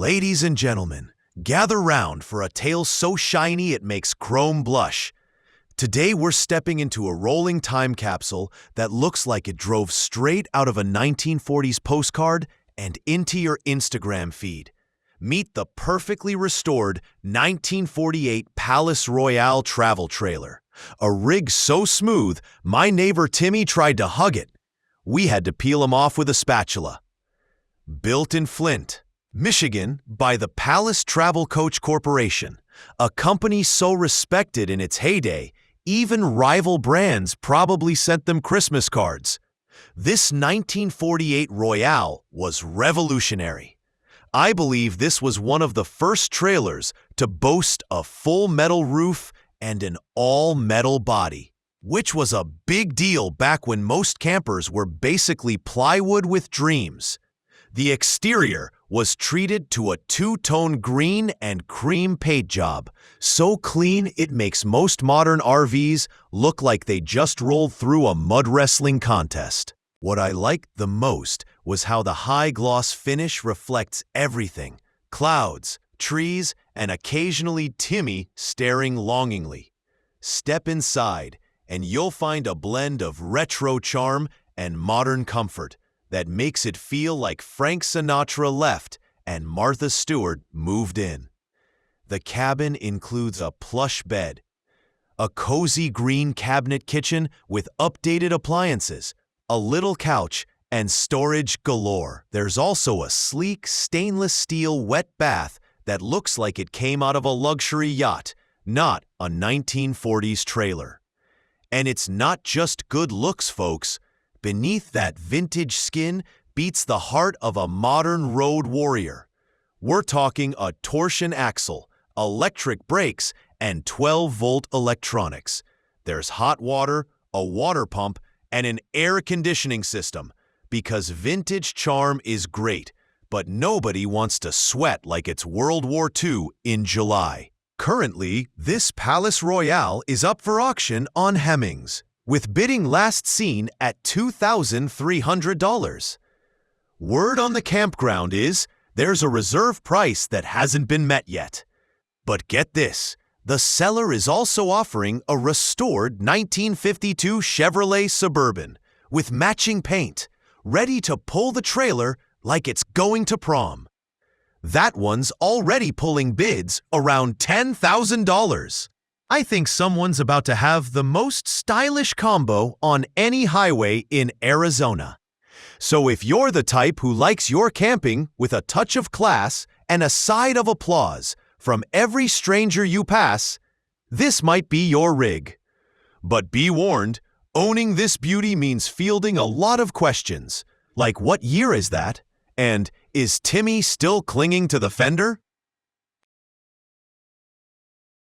Ladies and gentlemen, gather round for a tale so shiny it makes chrome blush. Today we're stepping into a rolling time capsule that looks like it drove straight out of a 1940s postcard and into your Instagram feed. Meet the perfectly restored 1948 Palace Royale travel trailer. A rig so smooth, my neighbor Timmy tried to hug it. We had to peel him off with a spatula. Built in Flint, Michigan by the Palace Travel Coach Corporation, a company so respected in its heyday, even rival brands probably sent them Christmas cards. This 1948 Royale was revolutionary. I believe this was one of the first trailers to boast a full metal roof and an all-metal body, which was a big deal back when most campers were basically plywood with dreams. The exterior was treated to a two-tone green and cream paint job, so clean it makes most modern RVs look like they just rolled through a mud wrestling contest. What I liked the most was how the high-gloss finish reflects everything: clouds, trees, and occasionally Timmy staring longingly. Step inside, and you'll find a blend of retro charm and modern comfort that makes it feel like Frank Sinatra left and Martha Stewart moved in. The cabin includes a plush bed, a cozy green cabinet kitchen with updated appliances, a little couch, and storage galore. There's also a sleek stainless steel wet bath that looks like it came out of a luxury yacht, not a 1940s trailer. And it's not just good looks, folks. Beneath that vintage skin beats the heart of a modern road warrior. We're talking a torsion axle, electric brakes, and 12-volt electronics. There's hot water, a water pump, and an air conditioning system, because vintage charm is great, but nobody wants to sweat like it's World War II in July. Currently, this Palace Royale is up for auction on Hemmings, with bidding last seen at $2,300. Word on the campground is there's a reserve price that hasn't been met yet. But get this, the seller is also offering a restored 1952 Chevrolet Suburban with matching paint, ready to pull the trailer like it's going to prom. That one's already pulling bids around $10,000. I think someone's about to have the most stylish combo on any highway in Arizona. So if you're the type who likes your camping with a touch of class and a side of applause from every stranger you pass, this might be your rig. But be warned, owning this beauty means fielding a lot of questions, like what year is that? And is Timmy still clinging to the fender?